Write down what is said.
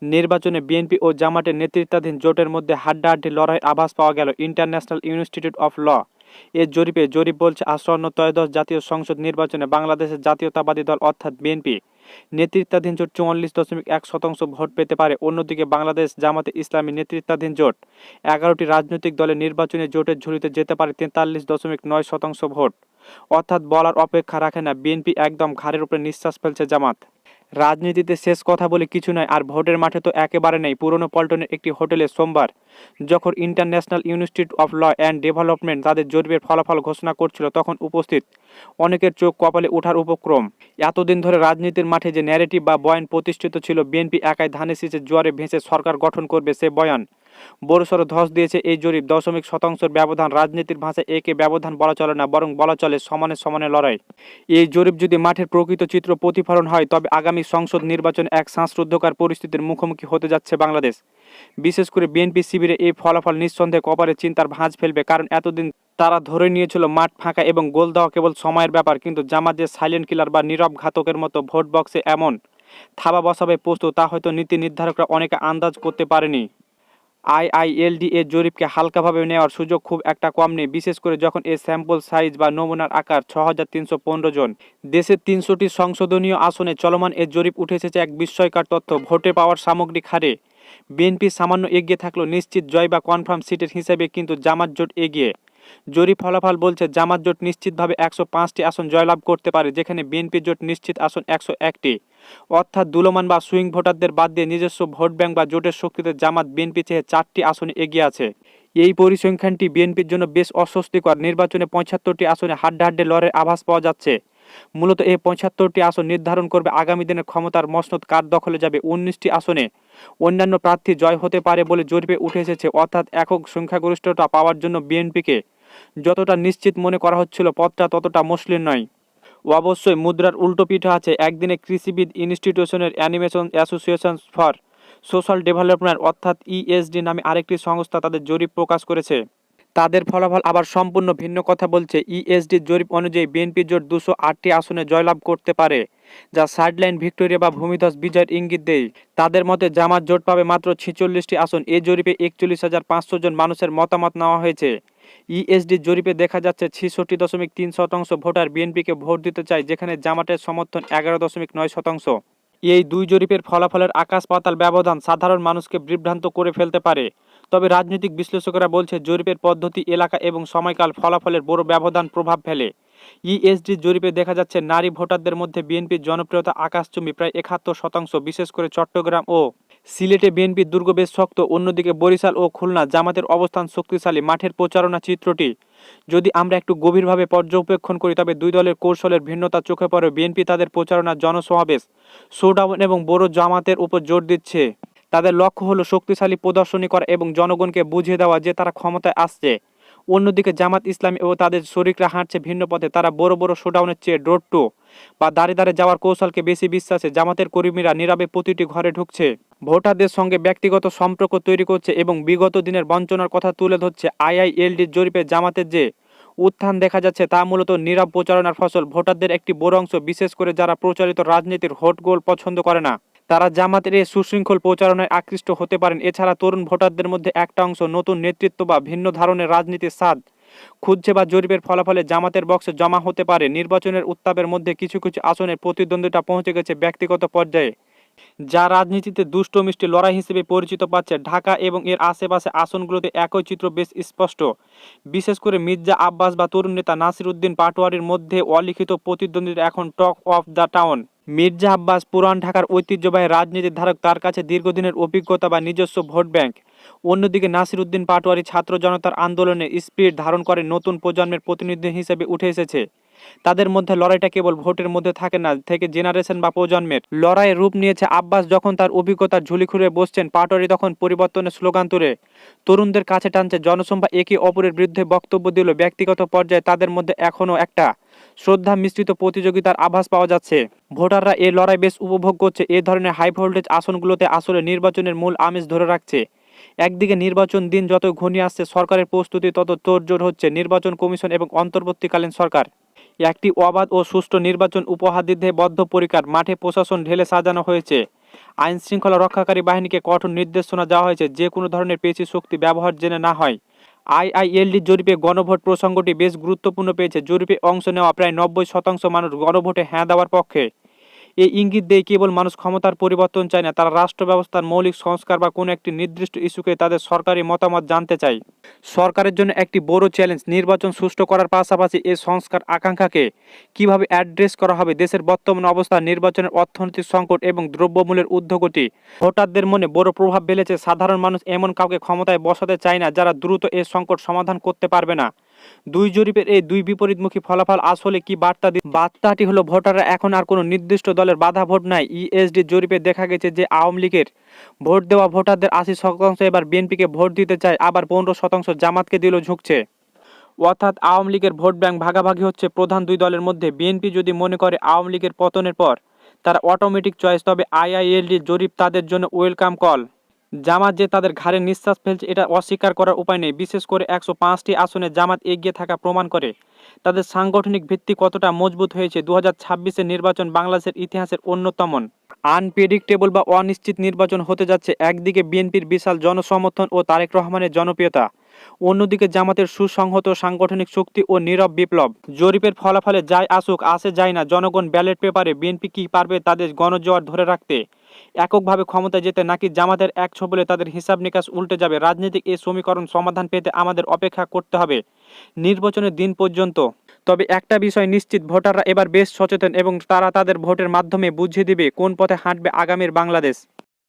নির্বাচনে বিএনপি ও জামাতের নেতৃত্বাধীন জোটের মধ্যে হাড্ডাহাড্ডি লড়াইয়ের আভাস পাওয়া গেল ইন্টারন্যাশনাল ইনস্টিটিউট অফ ল এর জরিপ বলছে আসন্ন ত্রয়োদশ জাতীয় সংসদ নির্বাচনে বাংলাদেশের জাতীয়তাবাদী দল অর্থাৎ বিএনপি নেতৃত্বাধীন জোট 44.1% ভোট পেতে পারে। অন্যদিকে বাংলাদেশ জামাতে ইসলামী নেতৃত্বাধীন জোট 11টি রাজনৈতিক দলের নির্বাচনী জোটের ঝুলিতে যেতে পারে 43.9% ভোট। অর্থাৎ বলার অপেক্ষা রাখে না বিএনপি, একদম ঘাড়ের উপরে নিঃশ্বাস ফেলছে জামাত। রাজনীতিতে শেষ কথা বলে কিছু নয়, আর ভোটের মাঠে তো একেবারে নেই। পুরনো পল্টনের একটি হোটেলে সোমবার যখন International Institute of Law and Development তাদের জরিপের ফলাফল ঘোষণা করছিল, তখন উপস্থিত অনেকের চোখ কপালে ওঠার উপক্রম। এতদিন ধরে রাজনীতির মাঠে যে ন্যারেটিভ বা বয়ান প্রতিষ্ঠিত ছিল, বিএনপি একাই ধানে শীষের জোয়ারে ভেসে সরকার গঠন করবে, সে বয়ান বড়সড় ধস দিয়েছে এই জরিপ। 0.1% ব্যবধান। রাজনীতির ভাষায় একে ব্যবধান বলা চলে না, বরং বলা চলে সমানে সমানে লড়াই। এই জরিপ যদি মাঠের প্রকৃত চিত্র প্রতিফলন হয়, তবে আগামী সংসদ নির্বাচনে এক শ্বাসরুদ্ধকর পরিস্থিতির মুখোমুখি হতে যাচ্ছে বাংলাদেশ। বিশেষ করে বিএনপি শিবিরে এই ফলাফল নিঃসন্দেহে কপালে চিন্তার ভাঁজ ফেলবে, কারণ এতদিন তারা ধরে নিয়েছিল মাঠ ফাঁকা এবং গোল দেওয়া কেবল সময়ের ব্যাপার। কিন্তু জামাত যে সাইলেন্ট কিলার বা নীরব ঘাতকের মতো ভোট বক্সে এমন থাবা বসাবে প্রস্তুত, তা হয়তো নীতি নির্ধারকরা অনেকে আন্দাজ করতে পারেনি। আইআইএলডি এর জরিপকে হালকাভাবে নেওয়ার সুযোগ খুব একটা কম নেই, বিশেষ করে যখন এর স্যাম্পল সাইজ বা নমুনার আকার 6315 জন। দেশের 300টি সংসদীয় আসনে চলমান এ জরিপ উঠে এসেছে এক বিস্ময়কর তথ্য। ভোটে পাওয়ার সামগ্রিক হারে বিএনপি সামান্য এগিয়ে থাকলেও নিশ্চিত জয় বা কনফার্ম সিটের হিসেবে কিন্তু জামাত জোট এগিয়ে। জরিপ ফলাফল বলছে জামাত জোট নিশ্চিতভাবে 105টি আসন জয়লাভ করতে পারে, যেখানে বিএনপি জোট নিশ্চিত আসন 101টি। অর্থাৎ দুলমান বা সুইং ভোটারদের বাদ দিয়ে নিজস্ব ভোট ব্যাংক বা জোটের শক্তিতে জামাত বিএনপি চেয়ে 4টি আসনে এগিয়ে আছে। এই পরিসংখ্যানটি বিএনপির জন্য বেশ অস্বস্তিকর। নির্বাচনে 75টি আসনে হাড্ডাহাড্ডি লড়াইয়ের আভাস পাওয়া যাচ্ছে। মূলত এই 75টি আসন নির্ধারণ করবে আগামী দিনের ক্ষমতার মসনদ কার দখলে যাবে। 19টি আসনে অন্যান্য প্রার্থী জয় হতে পারে বলে জরিপে উঠে এসেছে। অর্থাৎ একক সংখ্যাগরিষ্ঠতা পাওয়ার জন্য বিএনপিকে যতটা নিশ্চিত মনে করা হচ্ছিল, পথটা ততটা মসৃণ নয়। অবশ্যই মুদ্রার উল্টো পিঠে আছে। একদিনে কৃষিবিদ ইনস্টিটিউশনের animation association for social development অর্থাৎ ইএসডি নামে আরেকটি সংস্থা তাদের জরিপ প্রকাশ করেছে। তাদের ফলাফল আবার সম্পূর্ণ ভিন্ন কথা বলছে। ইএসডির জরিপ অনুযায়ী বিএনপি জোট 208টি আসনে জয়লাভ করতে পারে, যা সাইডলাইন ভিক্টোরিয়া বা ভূমিধস বিজয়ের ইঙ্গিত দেয়। তাদের মতে জামাত জোট পাবে মাত্র 46টি আসন। এই জরিপে 41,500 জন মানুষের মতামত নেওয়া হয়েছে। ইএসডির জরিপে দেখা যাচ্ছে 66.3% ভোটার বিএনপিকে ভোট দিতে চায়, যেখানে জামাতের সমর্থন 11.9%। এই দুই জরিপের ফলাফলের আকাশ পাতাল ব্যবধান সাধারণ মানুষকে বিভ্রান্ত করে ফেলতে পারে। তবে রাজনৈতিক বিশ্লেষকেরা বলছে জরিপের পদ্ধতি, এলাকা এবং সময়কাল ফলাফলের বড় ব্যবধান প্রভাব ফেলে। ইএসডির জরিপে দেখা যাচ্ছে নারী ভোটারদের মধ্যে বিএনপির জনপ্রিয়তা আকাশচুম্বী, প্রায় 71%। বিশেষ করে চট্টগ্রাম ও সিলেটে বিএনপির দুর্গ বেশ শক্ত। অন্যদিকে বরিশাল ও খুলনা জামাতের অবস্থান শক্তিশালী। মাঠের প্রচারণা চিত্রটি যদি আমরা একটু গভীরভাবে পর্যবেক্ষণ করি, তবে দুই দলের কৌশলের ভিন্নতা চোখে পড়ে। বিএনপি তাদের প্রচারণা, জনসমাবেশ, শোডাউন এবং বড় জামাতের উপর জোর দিচ্ছে। তাদের লক্ষ্য হলো শক্তিশালী প্রদর্শনী করা এবং জনগণকে বুঝিয়ে দেওয়া যে তারা ক্ষমতায় আসছে। অন্যদিকে জামাত ইসলামী ও তাদের শরিকরা হাঁটছে ভিন্ন পথে। তারা বড় বড় শোডাউনের চেয়ে ডোর টু বা দাঁড়িয়ে দাঁড়িয়ে যাওয়ার কৌশলকে বেশি বিশ্বাসে। জামাতের কর্মীরা নীরবে প্রতিটি ঘরে ঢুকছে, ভোটারদের সঙ্গে ব্যক্তিগত সম্পর্ক তৈরি করছে এবং বিগত দিনের বঞ্চনার কথা তুলে ধরছে। আইআইএলডির জরিপে জামাতের যে উত্থান দেখা যাচ্ছে, তা মূলত নীরব প্রচারণার ফসল। ভোটারদের একটি বড় অংশ, বিশেষ করে যারা প্রচলিত রাজনীতির হটগোল পছন্দ করে না, তারা জামাতের এই সুশৃঙ্খল প্রচারণায় আকৃষ্ট হতে পারেন। এছাড়া তরুণ ভোটারদের মধ্যে একটা অংশ নতুন নেতৃত্ব বা ভিন্ন ধরনের রাজনীতির স্বাদ খুঁজছে বা জরিপের ফলাফলে জামাতের বক্সে জমা হতে পারে। নির্বাচনের উত্তাপের মধ্যে কিছু কিছু আসনের প্রতিদ্বন্দ্বিতা পৌঁছে গেছে ব্যক্তিগত পর্যায়ে, যা রাজনীতিতে দুষ্ট মিষ্টি লড়াই হিসেবে পরিচিত পাচ্ছে। ঢাকা এবং এর আশেপাশে আসনগুলোতে একই চিত্র বেশ স্পষ্ট। বিশেষ করে মির্জা আব্বাস বা তরুণ নেতা নাসির উদ্দিন পাটোয়ারির মধ্যে অলিখিত প্রতিদ্বন্দ্বিতা এখন talk of the town. Mirza Abbas পুরান ঢাকার ঐতিহ্যবাহী রাজনীতির ধারক, তার কাছে দীর্ঘদিনের অভিজ্ঞতা বা নিজস্ব ভোট ব্যাংক। অন্যদিকে নাসির উদ্দিন পাটোয়ারি ছাত্র জনতার আন্দোলনে স্পিরিট ধারণ করে নতুন প্রজন্মের প্রতিনিধি হিসেবে উঠে এসেছে। তাদের মধ্যে লড়াইটা কেবল ভোটের মধ্যে থাকে না, থেকে জেনারেশন বা প্রজন্মের লড়াইয়ের রূপ নিয়েছে। আব্বাস যখন তার অভিজ্ঞতার ঝুলি খুঁড়ে বসছেন, পাটোয়ারি তখন পরিবর্তনের স্লোগান তুলে তরুণদের কাছে টানছে। জনসংখ্যা একে অপরের বিরুদ্ধে বক্তব্য দিল। ব্যক্তিগত পর্যায়ে তাদের মধ্যে এখনও একটা শ্রদ্ধা মিশ্রিত প্রতিযোগিতার আভাস পাওয়া যাচ্ছে। ভোটাররা এই লড়াই বেশ উপভোগ করছে। এ ধরনের হাই ভোল্টেজ আসনগুলোতে আসলে নির্বাচনের মূল আমেজ ধরে রাখছে। একদিকে নির্বাচন দিন যত ঘনিয়ে আসছে, সরকারের প্রস্তুতি তত তোড়জোড় হচ্ছে। নির্বাচন কমিশন এবং অন্তর্বর্তীকালীন সরকার একটি অবাধ ও সুষ্ঠু নির্বাচন উপহার দিতে বদ্ধপরিকর। মাঠে প্রশাসন ঢেলে সাজানো হয়েছে। আইন শৃঙ্খলা রক্ষাকারী বাহিনীকে কঠোর নির্দেশনা দেওয়া হয়েছে যে কোনো ধরনের পেশি শক্তি ব্যবহার যেন না হয়। আইআইএলডি জরিপে গণভোট প্রসঙ্গটি বেশ গুরুত্বপূর্ণ পেয়েছে। জরিপে অংশ নেওয়া প্রায় 90% মানুষ গণভোটে হ্যাঁ দেওয়ার পক্ষে। এই ইঙ্গিত দেয় কেবল মানুষ ক্ষমতার পরিবর্তন চায় না, তারা রাষ্ট্র ব্যবস্থার মৌলিক সংস্কার বা কোনো একটি নির্দিষ্ট ইস্যুকে তাদের সরকারি মতামত জানতে চায়। সরকারের জন্য একটি বড় চ্যালেঞ্জ নির্বাচন সুষ্ঠু করার পাশাপাশি এই সংস্কার আকাঙ্ক্ষাকে কিভাবে অ্যাড্রেস করা হবে। দেশের বর্তমান অবস্থা, নির্বাচনের অর্থনৈতিক সংকট এবং দ্রব্যমূল্যের ঊর্ধ্বগতি ভোটারদের মনে বড় প্রভাব ফেলেছে। সাধারণ মানুষ এমন কাউকে ক্ষমতায় বসাতে চায় না যারা দ্রুত এই সংকট সমাধান করতে পারবে না। দুই জরিপের এই দুই বিপরীতমুখী ফলাফল আসলে কি বার্তা বার্তাটি হলো ভোটাররা এখন আর কোনো নির্দিষ্ট দলের বাধা ভোট নাই। ইএসডি জরিপে দেখা গেছে যে আওয়ামী লীগের ভোট দেওয়া ভোটারদের 80% এবার বিএনপিকে ভোট দিতে চায়, আবার 15% জামাতকে দিলেও ঝুঁকছে। অর্থাৎ আওয়ামী লীগের ভোট ব্যাংক ভাগাভাগি হচ্ছে প্রধান দুই দলের মধ্যে। বিএনপি যদি মনে করে আওয়ামী লীগের পতনের পর তারা অটোমেটিক চয়েস, তবে আইআইএলডি জরিপ তাদের জন্য ওয়েলকাম কল। জামাত যে তাদের ঘাড়ে নিঃশ্বাস ফেলছে এটা অস্বীকার করার উপায় নেই। বিশেষ করে 105টি আসনে জামাত এগিয়ে থাকা প্রমাণ করে তাদের সাংগঠনিক ভিত্তি কতটা মজবুত হয়েছে। 2026-এর নির্বাচন বাংলাদেশের ইতিহাসের অন্যতম আনপ্রেডিক্টেবল বা অনিশ্চিত নির্বাচন হতে যাচ্ছে। একদিকে বিএনপির বিশাল জনসমর্থন ও তারেক রহমানের জনপ্রিয়তা, অন্যদিকে জামাতের সুসংহত সাংগঠনিক শক্তি ও নীরব বিপ্লব। জরিপের ফলাফলে যাই আসুক আসে যায় না, জনগণ ব্যালট পেপারে বিএনপি কি পারবে তাদের গণজোয়ার ধরে রাখতে, এককভাবে ক্ষমতায় যেতে, নাকি জামাতের এক ছবলে তাদের হিসাব নিকাশ উল্টে যাবে। রাজনৈতিক এই সমীকরণ সমাধান পেতে আমাদের অপেক্ষা করতে হবে নির্বাচনের দিন পর্যন্ত। তবে একটা বিষয় নিশ্চিত, ভোটাররা এবার বেশ সচেতন এবং তারা তাদের ভোটের মাধ্যমে বুঝিয়ে দিবে কোন পথে হাঁটবে আগামীর বাংলাদেশ।